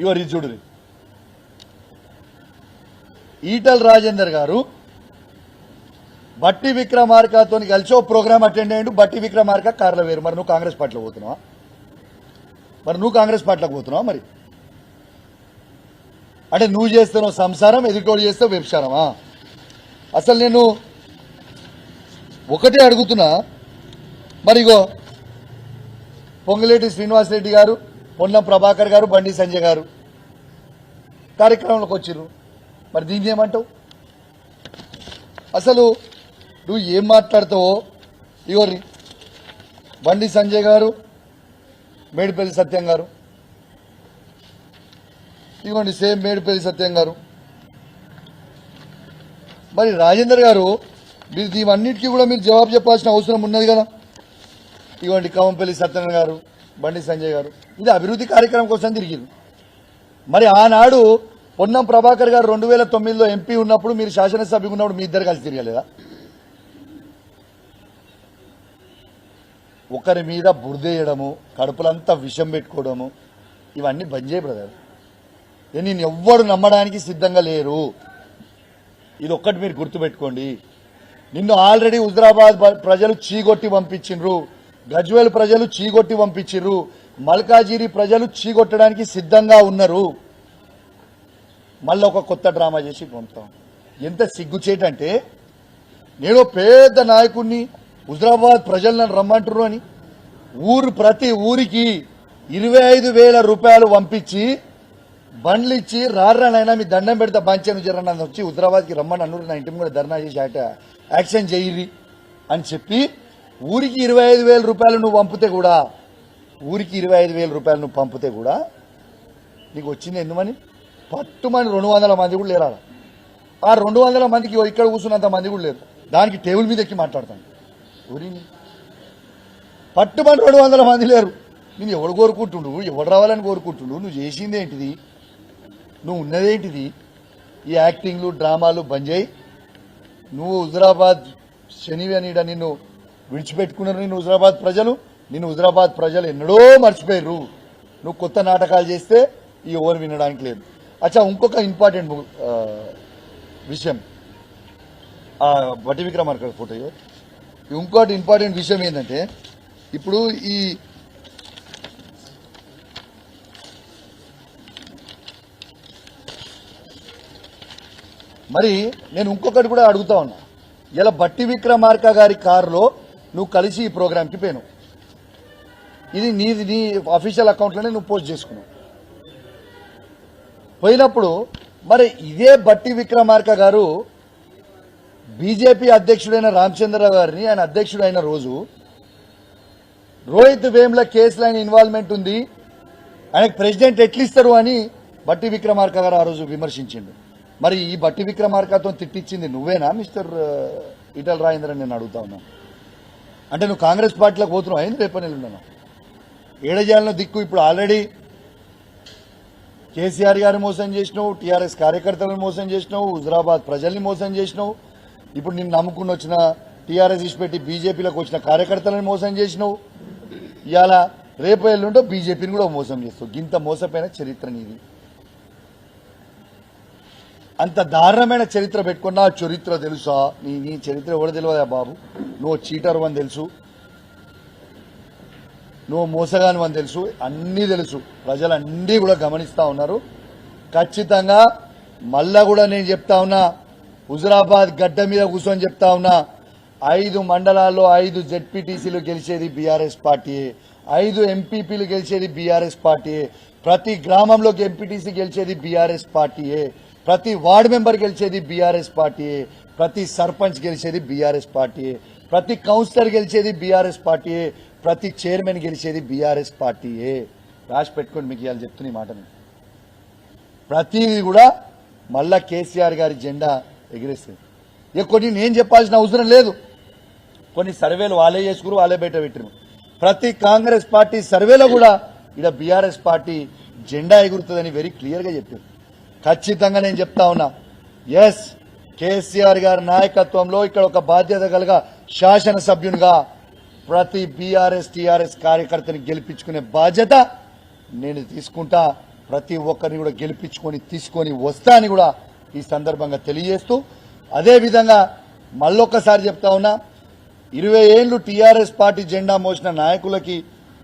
ఇవరి చూడు ఈటల్ రాజేందర్ గారు బట్టి విక్రమార్కతో కలిసి ఓ ప్రోగ్రామ్ అటెండ్ అయ్యిండు. బట్టి విక్రమార్క కార్లో వేరు. మరి నువ్వు కాంగ్రెస్ పార్టీలో పోతున్నావా? మరి అంటే నువ్వు చేస్తున్నావు సంసారం, ఎదుటోడు చేస్తావు వ్యభిచారమా? అసలు నేను ఒకటే అడుగుతున్నా. మరిగో పొంగులేటి శ్రీనివాసరెడ్డి గారు, పొన్నం ప్రభాకర్ గారు, బండి సంజయ్ గారు కార్యక్రమంలోకి వచ్చిర్రు. మరి దీన్ని ఏమంటావు? అసలు నువ్వు ఏం మాట్లాడతావో ఇవరి బండి సంజయ్ గారు, మేడిపల్లి సత్యం గారు, ఇవ్వండి సేమ్ మేడిపల్లి సత్యం గారు. మరి రాజేందర్ గారు మీరు దీవన్నిటికీ కూడా మీరు జవాబు చెప్పాల్సిన అవసరం ఉన్నది కదా. ఇవ్వండి కవంపల్లి సత్యనారాయణ గారు, బండి సంజయ్ గారు, ఇది అభివృద్ధి కార్యక్రమం కోసం తిరిగింది. మరి ఆనాడు పొన్నం ప్రభాకర్ గారు 2009లో ఎంపీ ఉన్నప్పుడు, మీరు శాసనసభ్యులు ఉన్నప్పుడు మీ ఇద్దరు కలిసి తిరగలేదా? ఒకరి మీద బురదేయడము, కడుపులంతా విషం పెట్టుకోవడము, ఇవన్నీ బంద్ చేయ బ్రదర్. నేను ఎవ్వరు నమ్మడానికి సిద్ధంగా లేరు. ఇది ఒక్కటి మీరు గుర్తుపెట్టుకోండి. నిన్ను ఆల్రెడీ హుజరాబాద్ ప్రజలు చీగొట్టి పంపించిండ్రు, గజ్వేల్ ప్రజలు చీగొట్టి పంపించిండ్రు, మల్కాజిగిరి ప్రజలు చీగొట్టడానికి సిద్ధంగా ఉన్నారు. మళ్ళీ ఒక కొత్త డ్రామా చేసి పంపుతాం. ఎంత సిగ్గుచేటంటే, నేను పెద్ద నాయకుడిని, హుజరాబాద్ ప్రజలు నన్ను రమ్మంటారు అని ప్రతి ఊరికి 25,000 రూపాయలు పంపించి బండ్లు ఇచ్చి రానైనా మీ దండం పెడతా బంచాను జరన్న వచ్చి హుజరాబాద్కి రమ్మని అన్నారు. నా ఇంటి కూడా ధర్నా చేసి యాక్షన్ చేయరి అని చెప్పి ఊరికి 25,000 రూపాయలు నువ్వు పంపితే కూడా, ఊరికి 25,000 రూపాయలు నువ్వు పంపితే కూడా నీకు వచ్చింది ఎందుమని? పట్టుమని 200 మంది కూడా లేరా. ఆ 200 మందికి ఇక్కడ కూర్చున్నంత మంది కూడా లేరు. దానికి టేబుల్ మీద ఎక్కి మాట్లాడతాను. ఊరిని పట్టుమని 200 మంది లేరు. నేను ఎవడు కోరుకుంటుండు, ఎవడు రావాలని కోరుకుంటుండు? నువ్వు చేసింది ఏంటిది? నువ్వు ఉన్నదేంటిది? ఈ యాక్టింగ్లు డ్రామాలు బంద్ చేయి. నువ్వు హుజరాబాద్ శనివనీడ నిన్ను విడిచిపెట్టుకున్నారు. నిన్ను హుజరాబాద్ ప్రజలు ఎన్నడో మర్చిపోయారు. నువ్వు కొత్త నాటకాలు చేస్తే ఈ ఓవర్ వినడానికి లేదు. అచ్చా, ఇంకొక ఇంపార్టెంట్ విషయం, బట్టి విక్రమార్క ఫోటో. ఇంకోటి ఇంపార్టెంట్ విషయం ఏంటంటే, ఇప్పుడు ఈ మరి నేను ఇంకొకటి కూడా అడుగుతా ఉన్నా. ఇలా బట్టి విక్రమార్క గారి కారులో నువ్వు కలిసి ఈ ప్రోగ్రాంకి పోయినావు. ఇది నీ అఫీషియల్ అకౌంట్లోనే నువ్వు పోస్ట్ చేసుకున్నావు. పోయినప్పుడు మరి ఇదే బట్టి విక్రమార్క గారు బీజేపీ అధ్యక్షుడైన రామచంద్రరావు గారిని, ఆయన అధ్యక్షుడు అయిన రోజు రోహిత్ వేముల కేసులో ఆయన ఇన్వాల్వ్మెంట్ ఉంది, ఆయనకు ప్రెసిడెంట్ ఎట్లిస్తారు అని బట్టి విక్రమార్క గారు ఆ రోజు విమర్శించిండు. మరి ఈ బట్టి విక్రమార్కతో తిట్టించింది నువ్వేనా మిస్టర్ ఈటల రాజేందర్ అని నేను అడుగుతా ఉన్నాను. అంటే నువ్వు కాంగ్రెస్ పార్టీలోకి పోతున్నావు అయింది రేపటి నెలలున్నాను. ఏడజాలను దిక్కు ఇప్పుడు ఆల్రెడీ కేసీఆర్ గారిని మోసం చేసినావు, టీఆర్ఎస్ కార్యకర్తలను మోసం చేసినావు, హుజరాబాద్ ప్రజల్ని మోసం చేసినావు. ఇప్పుడు నిన్ను నమ్ముకుని వచ్చిన టీఆర్ఎస్ ఇచ్చిపెట్టి బీజేపీలోకి వచ్చిన కార్యకర్తలను మోసం చేసినావు. ఇవాళ రేపు ఎల్లుంటో బీజేపీని కూడా మోసం చేస్తావు. గింత మోసపోయిన చరిత్ర నీది. అంత దారుణమైన చరిత్ర పెట్టుకున్నా చరిత్ర తెలుసా? నీ చరిత్ర ఎవరు తెలియదా బాబు? నువ్వు చీటర్ అని తెలుసు, నువ్వు మోసగాని అని తెలుసు, అన్నీ తెలుసు. ప్రజలన్నీ కూడా గమనిస్తా ఉన్నారు. ఖచ్చితంగా మళ్ళా కూడా నేను చెప్తా ఉన్నా, హుజరాబాద్ గడ్డ మీద కూర్చొని చెప్తా ఉన్నా, 5 మండలాల్లో 5 జెడ్పీటీసీలు గెలిచేది బీఆర్ఎస్ పార్టీయే, 5 ఎంపీపీలు గెలిచేది బీఆర్ఎస్ పార్టీయే, ప్రతి గ్రామంలోకి ఎంపీటీసీ గెలిచేది బీఆర్ఎస్ పార్టీయే, ప్రతి వార్డు మెంబర్ గెలిచేది బీఆర్ఎస్ పార్టీయే, ప్రతి సర్పంచ్ గెలిచేది బీఆర్ఎస్ పార్టీయే, ప్రతి కౌన్సిలర్ గెలిచేది బీఆర్ఎస్ పార్టీయే, ప్రతి చైర్మన్ గెలిచేది బీఆర్ఎస్ పార్టీయే. రాసి పెట్టుకోండి, మీకు ఇవాళ చెప్తున్న ఈ మాటని. ప్రతిదీ కూడా మళ్ళా కేసీఆర్ గారి జెండా ఎగిరేస్తుంది. ఇక కొన్ని నేను చెప్పాల్సిన అవసరం లేదు. కొన్ని సర్వేలు వాళ్ళే చేసుకురు, వాళ్ళే బయట పెట్టిరు. ప్రతి కాంగ్రెస్ పార్టీ సర్వేలో కూడా ఇక్కడ బీఆర్ఎస్ పార్టీ జెండా ఎగురుతుందని వెరీ క్లియర్గా చెప్పారు. ఖచ్చితంగా నేను చెప్తా ఉన్నా, ఎస్, కేసీఆర్ గారి నాయకత్వంలో ఇక్కడ ఒక బాధ్యత కలిగ శాసనసభ్యునిగా ప్రతి బీఆర్ఎస్ టీఆర్ఎస్ కార్యకర్తని గెలిపించుకునే బాధ్యత నేను తీసుకుంటా. ప్రతి ఒక్కరిని కూడా గెలిపించుకొని తీసుకొని వస్తా అని కూడా ఈ సందర్భంగా తెలియజేస్తూ, అదేవిధంగా మళ్ళొక్కసారి చెప్తా ఉన్నా, 20 ఏళ్లు టీఆర్ఎస్ పార్టీ జెండా మోసిన నాయకులకి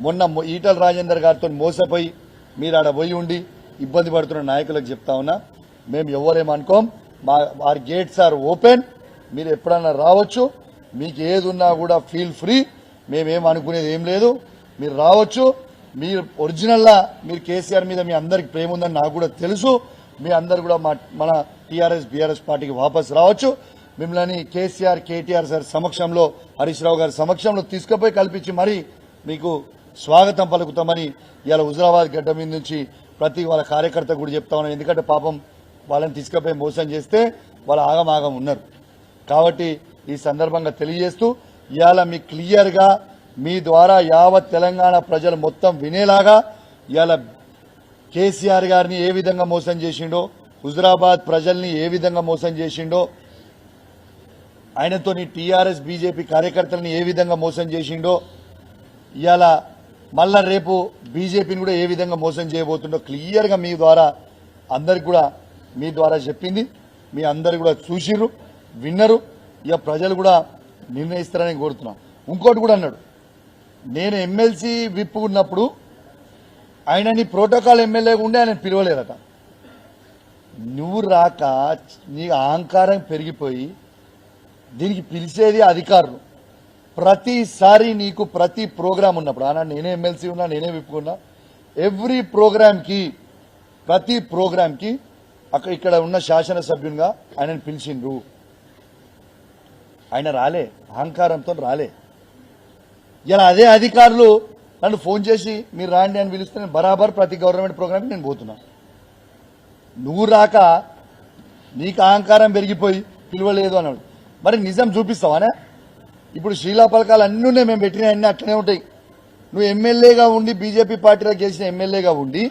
మొన్న ఈటల రాజేందర్ గారితో మోసపోయి మీరు ఆడ పోయి ఉండి ఇబ్బంది పడుతున్న నాయకులకు చెప్తా ఉన్నా, మేము ఎవరేమనుకోం, ఆర్ గేట్స్ ఆర్ ఓపెన్, మీరు ఎప్పుడన్నా రావచ్చు, మీకు ఏది ఉన్నా కూడా ఫీల్ ఫ్రీ, మేమేం అనుకునేది ఏం లేదు, మీరు రావచ్చు. మీరు ఒరిజినల్లా మీరు కేసీఆర్ మీద మీ అందరికి ప్రేమ ఉందని నాకు కూడా తెలుసు. మీ అందరు కూడా మన టీఆర్ఎస్ బీఆర్ఎస్ పార్టీకి వాపసు రావచ్చు. మిమ్మల్ని కేసీఆర్ కేటీఆర్ సార్ సమక్షంలో, హరీష్ రావు గారి సమక్షంలో తీసుకుపోయి కల్పించి మరీ మీకు స్వాగతం పలుకుతామని ఇవాళ హుజరాబాద్ గడ్డ మీద నుంచి ప్రతి వాళ్ళ కార్యకర్త కూడా చెప్తా ఉన్నాను. ఎందుకంటే పాపం వాళ్ళని తీసుకుపోయి మోసం చేస్తే వాళ్ళు ఆగమాగం ఉన్నారు. కాబట్టి ఈ సందర్భంగా తెలియజేస్తూ, ఇవాళ మీకు క్లియర్గా మీ ద్వారా యావత్ తెలంగాణ ప్రజలు మొత్తం వినేలాగా ఇవాళ కేసీఆర్ గారిని ఏ విధంగా మోసం చేసిండో, హుజరాబాద్ ప్రజల్ని ఏ విధంగా మోసం చేసిండో, ఆయనతోని టీఆర్ఎస్ బీజేపీ కార్యకర్తలని ఏ విధంగా మోసం చేసిండో, ఇవాళ మళ్ళా రేపు బీజేపీని కూడా ఏ విధంగా మోసం చేయబోతుండో క్లియర్గా మీ ద్వారా అందరికి కూడా మీ ద్వారా చెప్పింది. మీ అందరు కూడా చూసిర్రు, విన్నరు. ఇక ప్రజలు కూడా నిర్ణయిస్తారని కోరుతున్నాం. ఇంకోటి కూడా అన్నాడు, నేను ఎమ్మెల్సీ విప్ ఉన్నప్పుడు ఆయనని ప్రోటోకాల్ ఎమ్మెల్యేగా ఉండి ఆయన పిలవలేరట. నువ్వు రాక నీ అహంకారం పెరిగిపోయి దీనికి పిలిచేది అధికారులు. ప్రతిసారి నీకు ప్రతి ప్రోగ్రాం ఉన్నప్పుడు, ఆనాడు నేనే ఎమ్మెల్సీ ఉన్నా, నేనే విప్పుకున్నా, ఎవ్రీ ప్రోగ్రాంకి ప్రతి ప్రోగ్రాంకి ఇక్కడ ఉన్న శాసనసభ్యునిగా ఆయనను పిలిచిండ్రు. ఆయన రాలే, అహంకారంతో రాలే. ఇలా అదే అధికారులు నన్ను ఫోన్ చేసి మీరు రాండి అని పిలిస్తే నేను బరాబర్ ప్రతి గవర్నమెంట్ ప్రోగ్రామ్కి నేను పోతున్నా. నువ్వు రాక నీకు అహంకారం పెరిగిపోయి పిలవలేదు అన్నాడు. మరి నిజం చూపిస్తావానే? ఇప్పుడు శీలా పథకాలు అన్నీ మేము పెట్టిన అన్నీ అట్లనే ఉంటాయి. నువ్వు ఎమ్మెల్యేగా ఉండి బీజేపీ పార్టీలో గెలిచిన ఎమ్మెల్యేగా ఉండి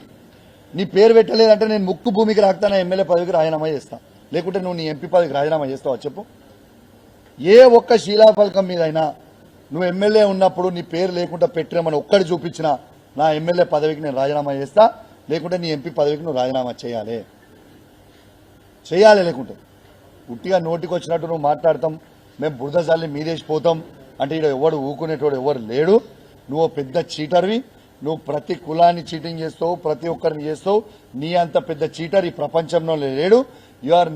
నీ పేరు పెట్టలేదంటే నేను ముక్కు భూమికి రాకుతాను, ఎమ్మెల్యే పదవికి రాజీనామా చేస్తా. లేకుంటే నువ్వు నీ ఎంపీ పదవికి రాజీనామా చేస్తావా చెప్పు? ఏ ఒక్క శీలా పథకం మీదైనా నువ్వు ఎమ్మెల్యే ఉన్నప్పుడు నీ పేరు లేకుండా పెట్టినామని ఒక్కడి చూపించినా నా ఎమ్మెల్యే పదవికి నేను రాజీనామా చేస్తా, లేకుంటే నీ ఎంపీ పదవికి నువ్వు రాజీనామా చేయాలి. లేకుంటే ఉట్టిగా నోటికి వచ్చినట్టు నువ్వు మాట్లాడతాం, మేము బురద జల్లి మీదేసిపోతాం అంటే ఇక్కడ ఎవడు ఊకునేటోడు ఎవరు లేడు. నువ్వు పెద్ద చీటర్వి. నువ్వు ప్రతి కులాన్ని చీటింగ్ చేస్తావు, ప్రతి ఒక్కరిని చేస్తావు. నీ అంత పెద్ద చీటర్ ఈ ప్రపంచంలో లేడు. You are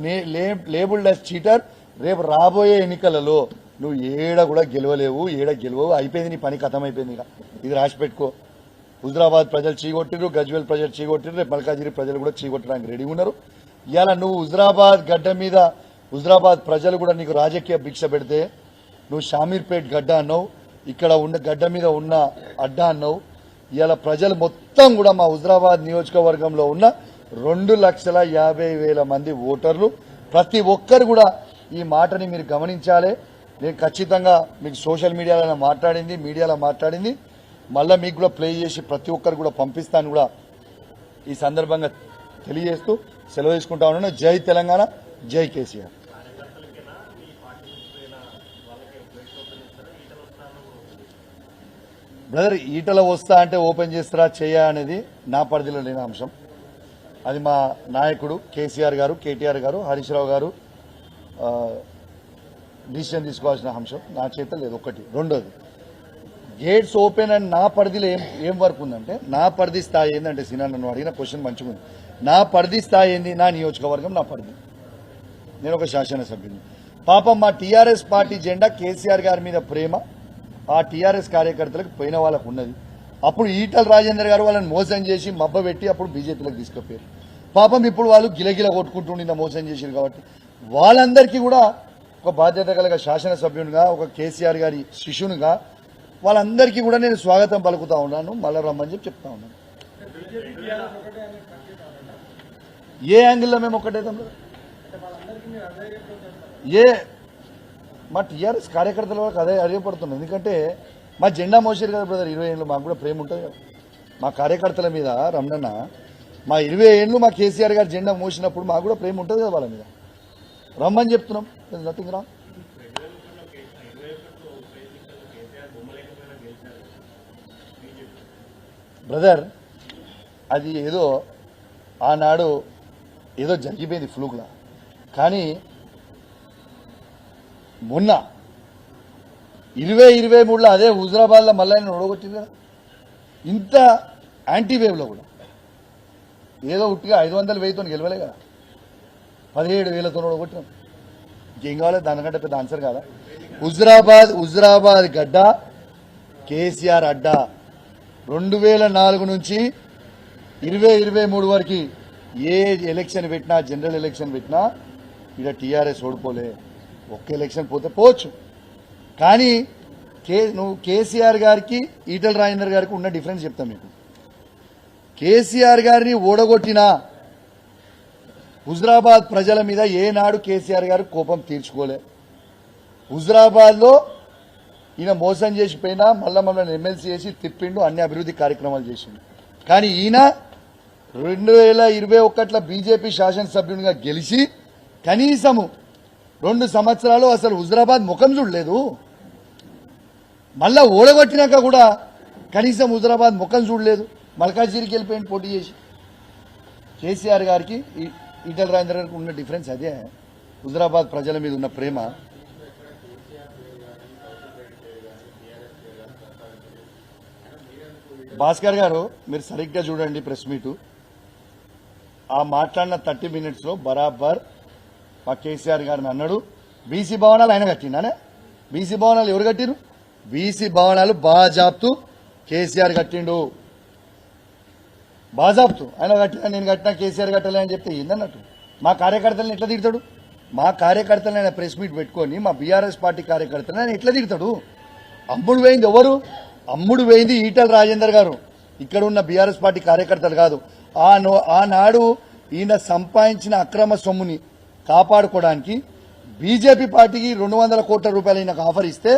labelled as cheater. రేపు రాబోయే ఎన్నికలలో నువ్వు ఏడ కూడా గెలవలేవు, అయిపోయింది నీ పని, కథం అయిపోయింది. ఇది రాసి పెట్టుకో. హుజరాబాద్ ప్రజలు చీగొట్టిరు, గజ్వేల్ ప్రజలు చీగొట్టిరు, రేపు మల్కాజిరి ప్రజలు కూడా చీగొట్టడానికి రెడీ ఉన్నారు. ఇవాళ నువ్వు హుజరాబాద్ గడ్డ మీద హుజరాబాద్ ప్రజలు కూడా నీకు రాజకీయ భిక్ష పెడితే నువ్వు షామీర్పేట్ గడ్డ అన్నావు, ఇక్కడ ఉన్న గడ్డ మీద ఉన్న అడ్డా అన్నావు. ఇవాళ ప్రజలు మొత్తం కూడా మా హుజరాబాద్ నియోజకవర్గంలో ఉన్న 2,50,000 మంది ఓటర్లు, ప్రతి ఒక్కరు కూడా ఈ మాటని మీరు గమనించాలి. నేను ఖచ్చితంగా మీకు సోషల్ మీడియాలో మాట్లాడింది, మీడియాలో మాట్లాడింది మళ్ళీ మీకు కూడా ప్లే చేసి ప్రతి ఒక్కరు కూడా పంపిస్తాను కూడా ఈ సందర్భంగా తెలియజేస్తూ సెలవు తీసుకుంటా ఉన్నాను. జై తెలంగాణ, జై కేసీఆర్. బ్రదర్, ఈటల వస్తా అంటే ఓపెన్ చేస్తారా చేయ అనేది నా పరిధిలో లేని అంశం. అది మా నాయకుడు కేసీఆర్ గారు, కేటీఆర్ గారు, హరీష్ రావు గారు డిసిషన్ తీసుకోవాల్సిన అంశం. నా చేత లేదు. ఒకటి. రెండోది, గేట్స్ ఓపెన్ అని నా పరిధిలో ఏం వర్క్ ఉందంటే, నా పరిధి స్థాయి ఏంటంటే, సినా నన్ను అడిగిన క్వశ్చన్ మంచిగా ఉంది. నా పరిధి స్థాయి ఏంది? నా నియోజకవర్గం, నా పరిధి. నేను ఒక శాసనసభ్యుని. పాపం మా టీఆర్ఎస్ పార్టీ జెండా కేసీఆర్ గారి మీద ప్రేమ ఆ టీఆర్ఎస్ కార్యకర్తలకు పోయిన వాళ్ళకు ఉన్నది. అప్పుడు ఈటల రాజేందర్ గారు వాళ్ళని మోసం చేసి మబ్బబెట్టి అప్పుడు బీజేపీలకు తీసుకుపోయారు. పాపం ఇప్పుడు వాళ్ళు గిలగిల కొట్టుకుంటుండి మోసం చేశారు. కాబట్టి వాళ్ళందరికీ కూడా ఒక బాధ్యత కలిగిన శాసనసభ్యునిగా, ఒక కేసీఆర్ గారి శిష్యునిగా వాళ్ళందరికీ కూడా నేను స్వాగతం పలుకుతా ఉన్నాను. మళ్ళా రమ్మని చెప్తా ఉన్నాను. ఏ యాంగిల్లో మేము ఒక్కటేద్దాం? మా టీఆర్ఎస్ కార్యకర్తల వరకు అదే అడిగపడుతున్నాం. ఎందుకంటే మా జెండా మోసారు కదా బ్రదర్ 20 ఏళ్ళు. మాకు కూడా ప్రేమ ఉంటుంది కదా మా కార్యకర్తల మీద. రమణన్న, మా 20 ఏళ్ళు మా కేసీఆర్ గారు జెండా మోసినప్పుడు మాకు కూడా ప్రేమ ఉంటుంది కదా వాళ్ళ మీద. రమ్మని చెప్తున్నాం. Nothing wrong. బ్రదర్, అది ఏదో ఆనాడు ఏదో జరిగిపోయింది ఫ్లూక్లా. కానీ మొన్న 2023లో అదే హుజరాబాద్లో మళ్ళీ ఆయన ఓడగొట్టింది కదా. ఇంత యాంటీ వేవ్లో కూడా ఏదో ఉట్టిగా 500 1000తో గెలవలే కదా, 17,000తో ఓడగొట్టినాం. ఇంకేం కావాలి దానికంటే పెద్ద ఆన్సర్ కాదా? హుజరాబాద్ గడ్డ కేసీఆర్ అడ్డా. 2004 నుంచి 2023 వరకు ఏ ఎలక్షన్ పెట్టినా, జనరల్ ఎలక్షన్ పెట్టినా ఇక్కడ టీఆర్ఎస్ ఓడిపోలే. ఒక్క ఎలక్షన్ పోతే పోవచ్చు, కానీ నువ్వు కేసీఆర్ గారికి ఈటల రాజేందర్ గారికి ఉన్న డిఫరెన్స్ చెప్తాను మీకు. కేసీఆర్ గారిని ఓడగొట్టినా హుజరాబాద్ ప్రజల మీద ఏనాడు కేసీఆర్ గారు కోపం తీర్చుకోలే. హుజరాబాద్లో ఈయన మోసం చేసిపోయినా మమ్మల్ని ఎమ్మెల్సీ చేసి తిప్పిండు, అన్ని అభివృద్ధి కార్యక్రమాలు చేసిండు. కానీ ఈయన 2021లో బీజేపీ శాసనసభ్యునిగా గెలిచి కనీసము 2 సంవత్సరాలు అసలు హుజరాబాద్ ముఖం చూడలేదు. మళ్ళా ఓడగొట్టినాక కూడా కనీసం హుజరాబాద్ ముఖం చూడలేదు. మల్కాజ్గిరికి వెళ్ళిపోయింది పోటీ చేసి. కేసీఆర్ గారికి ఈటల రాజేందర్ గారికి ఉన్న డిఫరెన్స్ అదే, హుజరాబాద్ ప్రజల మీద ఉన్న ప్రేమ. భాస్కర్ గారు మీరు సరిగ్గా చూడండి ప్రెస్ మీటు. ఆ మాట్లాడిన 30 minutesలో బరాబర్ మా కేసీఆర్ గారిని అన్నాడు, బీసీ భవనాలు ఆయన కట్టిండానే. బీసీ భవనాలు ఎవరు కట్టిరు? బీసీ భవనాలు బాజాప్తు కేసీఆర్ కట్టిండు. బాజాప్తు ఆయన కట్టినా, నేను కట్టినా, కేసీఆర్ కట్టలే అని చెప్తే ఏందన్నట్టు? మా కార్యకర్తలను ఎట్లా తిడతాడు? మా కార్యకర్తలను ఆయన ప్రెస్ మీట్ పెట్టుకొని మా బీఆర్ఎస్ పార్టీ కార్యకర్తలను ఆయన ఎట్లా తిడతాడు? అమ్ముడు పోయింది ఎవరు? అమ్ముడు పోయింది ఈటల రాజేందర్ గారు. ఇక్కడ ఉన్న బీఆర్ఎస్ పార్టీ కార్యకర్తలు కాదు. ఆనాడు ఈయన సంపాదించిన అక్రమ సొమ్ముని కాపాడుకోవడానికి బీజేపీ పార్టీకి 200 కోట్ల రూపాయలు ఈయనకు ఆఫర్ ఇస్తే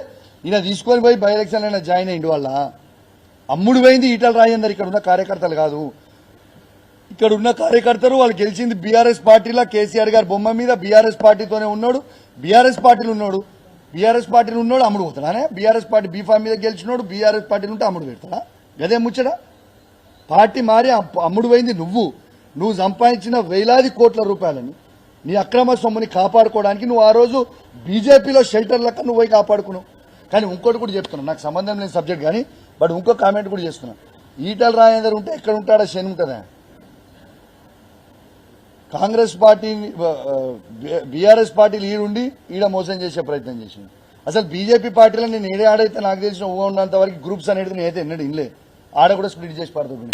ఈయన తీసుకొని పోయి బై ఎలక్షన్ అయినా జాయిన్ అయ్యిండు. వల్ల అమ్ముడు పోయింది ఈటల రాజేందర్, ఇక్కడ ఉన్న కార్యకర్తలు కాదు. ఇక్కడ ఉన్న కార్యకర్తలు వాళ్ళు గెలిచింది బీఆర్ఎస్ పార్టీలో కేసీఆర్ గారి బొమ్మ మీద. బీఆర్ఎస్ పార్టీతోనే ఉన్నాడు, బీఆర్ఎస్ పార్టీలు ఉన్నాడు. బీఆర్ఎస్ పార్టీలు ఉన్నాడు అమ్ముడు పోతాడానే. బీఆర్ఎస్ పార్టీ బీఫామ్ మీద గెలిచినోడు బీఆర్ఎస్ పార్టీలు ఉంటే అమ్ముడు పెడతాడా? గదే ముచ్చడా? పార్టీ మారి అమ్ముడు పోయింది నువ్వు సంపాదించిన వేలాది కోట్ల రూపాయలని నీ అక్రమ సొమ్ముని కాపాడుకోవడానికి నువ్వు ఆ రోజు బీజేపీలో షెల్టర్ లెక్క నువ్వు పోయి కాపాడుకున్నావు. కానీ ఇంకోటి కూడా చెప్తున్నావు, నాకు సంబంధం లేని సబ్జెక్ట్ కానీ, బట్ ఇంకో కామెంట్ కూడా చేస్తున్నా. ఈటల రాజేందర్ ఉంటే ఎక్కడ ఉంటాడా? శని ఉంటుందా? కాంగ్రెస్ పార్టీ బీఆర్ఎస్ పార్టీలు ఈడుండి ఈడ మోసం చేసే ప్రయత్నం చేసింది. అసలు బీజేపీ పార్టీలో నేను ఏడే ఆడైతే నాకు తెలిసిన ఉన్నంత వరకు గ్రూప్స్ అనేది నేనైతే ఎన్నడూ ఇన్లే. ఆడ కూడా స్ప్లిట్ చేసి పడుతుంది.